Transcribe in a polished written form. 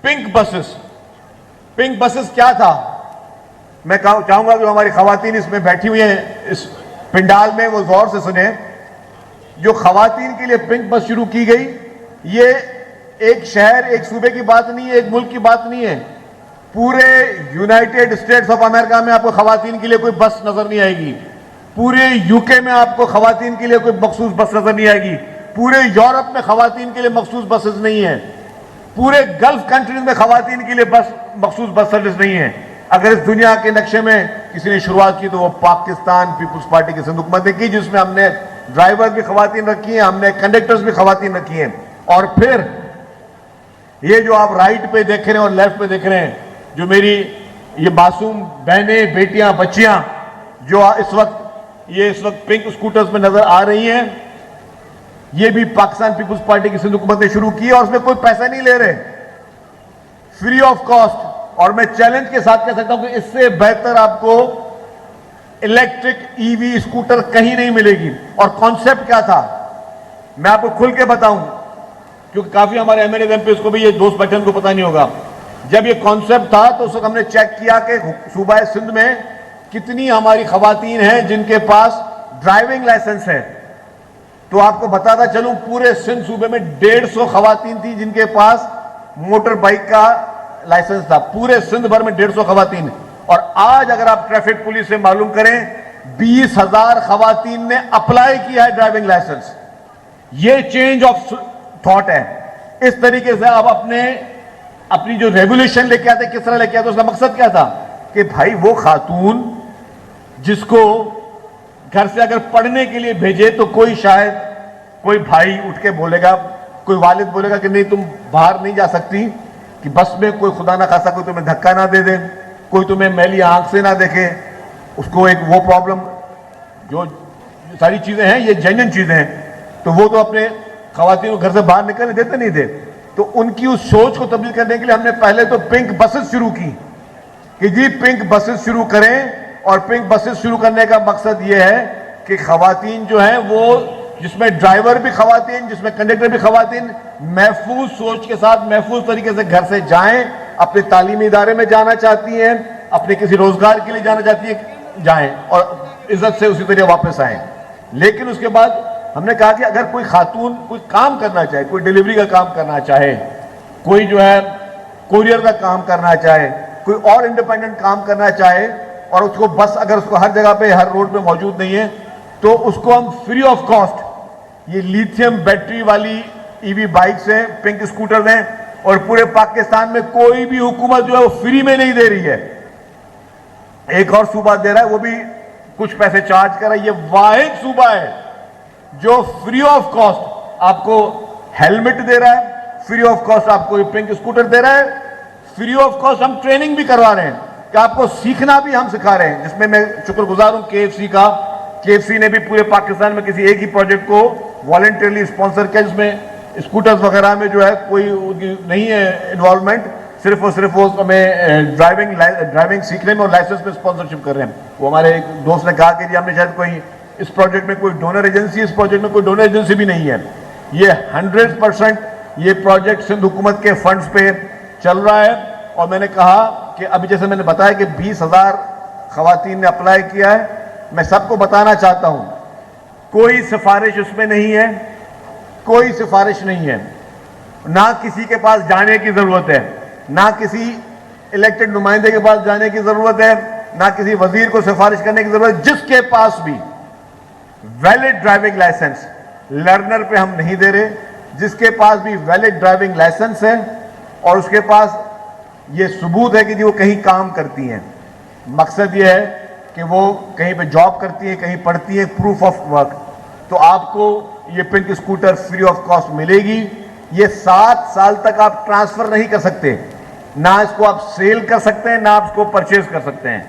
Pink buses کیا تھا؟ میں چاہوں گا کہ ہماری خواتین اس میں بیٹھی ہوئی ہیں اس پنڈال میں، وہ غور سے سنیں. جو خواتین کے لیے پنک بس شروع کی گئی، یہ ایک شہر ایک صوبے کی بات نہیں ہے، ایک ملک کی بات نہیں ہے. پورے یونائٹڈ اسٹیٹس آف امریکہ میں آپ کو خواتین کے لیے کوئی بس نظر نہیں آئے گی. پورے یو کے میں آپ کو خواتین کے لیے کوئی مخصوص بس نظر نہیں آئے گی. پورے یورپ میں خواتین کے لیے مخصوص بسز نہیں ہیں. پورے گلف کنٹریز میں خواتین کے لیے مخصوص بس سروس نہیں ہے. اگر اس دنیا کے نقشے میں کسی نے شروعات کی تو وہ پاکستان پیپلز پارٹی کی سندھ حکومت نے کی، جس میں ہم نے ڈرائیور بھی خواتین رکھی ہیں، ہم نے کنڈکٹرز بھی خواتین رکھی ہیں. اور پھر یہ جو آپ رائٹ پہ دیکھ رہے ہیں اور لیفٹ پہ دیکھ رہے ہیں، جو میری یہ معصوم بہنیں، بیٹیاں، بچیاں جو اس وقت پنک اسکوٹرز میں نظر آ رہی ہیں، یہ بھی پاکستان پیپلز پارٹی کی سندھ حکومت نے شروع کی ہے، اور اس میں کوئی پیسہ نہیں لے رہے، فری آف کاسٹ. اور میں چیلنج کے ساتھ کہہ سکتا ہوں کہ اس سے بہتر آپ کو الیکٹرک ای وی اسکوٹر کہیں نہیں ملے گی. اور کانسیپٹ کیا تھا میں آپ کو کھل کے بتاؤں، کیونکہ کافی ہمارے M L A M P کو بھی یہ دوست بچن کو پتہ نہیں ہوگا. جب یہ کانسیپٹ تھا تو اس وقت ہم نے چیک کیا کہ صوبہ سندھ میں کتنی ہماری خواتین ہیں جن کے پاس ڈرائیونگ لائسنس ہے. تو آپ کو بتاتا چلوں، پورے سندھ صوبے میں 150 خواتین تھی جن کے پاس موٹر بائک کا لائسنس تھا. پورے سندھ بھر میں 150 خواتین. اور آج اگر آپ ٹریفک پولیس سے معلوم کریں، 20,000 خواتین نے اپلائی کیا ہے ڈرائیونگ لائسنس. یہ چینج آف تھاٹ ہے. اس طریقے سے آپ اپنی جو ریگولیشن لے کے آتے کس طرح لے کے آتے، اس کا مقصد کیا تھا کہ بھائی وہ خاتون جس کو گھر سے اگر پڑھنے کے لیے بھیجے تو شاید کوئی بھائی اٹھ کے بولے گا، کوئی والد بولے گا کہ نہیں تم باہر نہیں جا سکتی، کہ بس میں کوئی خدا نہ خاصا کوئی تمہیں دھکا نہ دے دے، کوئی تمہیں میلی آنکھ سے نہ دیکھے. اس کو ایک وہ پرابلم، جو ساری چیزیں ہیں یہ جینوئن چیزیں ہیں، تو وہ تو اپنے خواتین کو گھر سے باہر نکلنے دیتے نہیں تھے. تو ان کی اس سوچ کو تبدیل کرنے کے لیے ہم نے پہلے تو پنک بسز شروع کی کہ جی پنک بسز شروع کریں. اور پنک بسز شروع کرنے کا مقصد یہ ہے کہ خواتین جو ہیں وہ، جس میں ڈرائیور بھی خواتین، جس میں کنڈکٹر بھی خواتین، محفوظ سوچ کے ساتھ محفوظ طریقے سے گھر سے جائیں. اپنے تعلیمی ادارے میں جانا چاہتی ہیں، اپنے کسی روزگار کے لیے جانا چاہتی ہیں، جائیں اور عزت سے اسی طرح واپس آئیں. لیکن اس کے بعد ہم نے کہا کہ اگر کوئی خاتون کوئی کام کرنا چاہے، کوئی ڈیلیوری کا کام کرنا چاہے، کوئی جو ہے کوریئر کا کام کرنا چاہے، کوئی اور انڈیپینڈنٹ کام کرنا چاہے، اور اس کو بس اگر اس کو ہر جگہ پہ ہر روڈ پہ موجود نہیں ہے، تو اس کو ہم فری آف کاسٹ یہ لیتھیم بیٹری والی ای وی بائکس ہیں، پنک اسکوٹر ہیں، اور پورے پاکستان میں کوئی بھی حکومت جو ہے وہ فری میں نہیں دے رہی ہے. ایک اور صوبہ دے رہا ہے، وہ بھی کچھ پیسے چارج کر رہا ہے. یہ واحد صوبہ ہے جو فری آف کاسٹ آپ کو ہیلمٹ دے رہا ہے، فری آف کاسٹ آپ کو یہ پنک اسکوٹر دے رہا ہے، فری آف کاسٹ ہم ٹریننگ بھی کروا رہے ہیں کہ آپ کو سیکھنا بھی ہم سکھا رہے ہیں. جس میں شکر گزار ہوں KFC کا. KFC نے بھی پورے پاکستان میں کسی ایک ہی پروجیکٹ کو والنٹرلی اسپانسر کیا، جس میں اسکوٹرز وغیرہ میں جو ہے کوئی نہیں ہے انوالومنٹ، صرف اور صرف وہ ہمیں ڈرائیونگ سیکھنے میں اور لائسنس میں اسپانسرشپ کر رہے ہیں. وہ ہمارے ایک دوست نے کہا کہ جی ہم نے شاید کوئی اس پروجیکٹ میں کوئی ڈونر ایجنسی، اس پروجیکٹ میں کوئی ڈونر ایجنسی بھی نہیں ہے. یہ 100% یہ پروجیکٹ سندھ حکومت کے فنڈز پہ چل رہا ہے. اور میں نے کہا کہ ابھی جیسے میں نے بتایا کہ 20,000 خواتین نے اپلائی کیا ہے. میں سب کو بتانا چاہتا ہوں کوئی سفارش اس میں نہیں ہے، کوئی سفارش نہیں ہے. نہ کسی کے پاس جانے کی ضرورت ہے، نہ کسی الیکٹڈ نمائندے کے پاس جانے کی ضرورت ہے، نہ کسی وزیر کو سفارش کرنے کی ضرورت ہے. جس کے پاس بھی ویلڈ ڈرائیونگ لائسنس، لرنر پہ ہم نہیں دے رہے، جس کے پاس بھی ویلڈ ڈرائیونگ لائسنس ہے اور اس کے پاس یہ ثبوت ہے کہ جی وہ کہیں کام کرتی ہیں، مقصد یہ ہے کہ وہ کہیں پہ جاب کرتی ہیں، کہیں پڑھتی ہیں، پروف آف ورک، تو آپ کو یہ pink scooter free of cost ملے گی. یہ 7 سال تک آپ ٹرانسفر نہیں کر سکتے، نہ اس کو آپ سیل کر سکتے ہیں، نہ آپ اس کو پرچیز کر سکتے ہیں.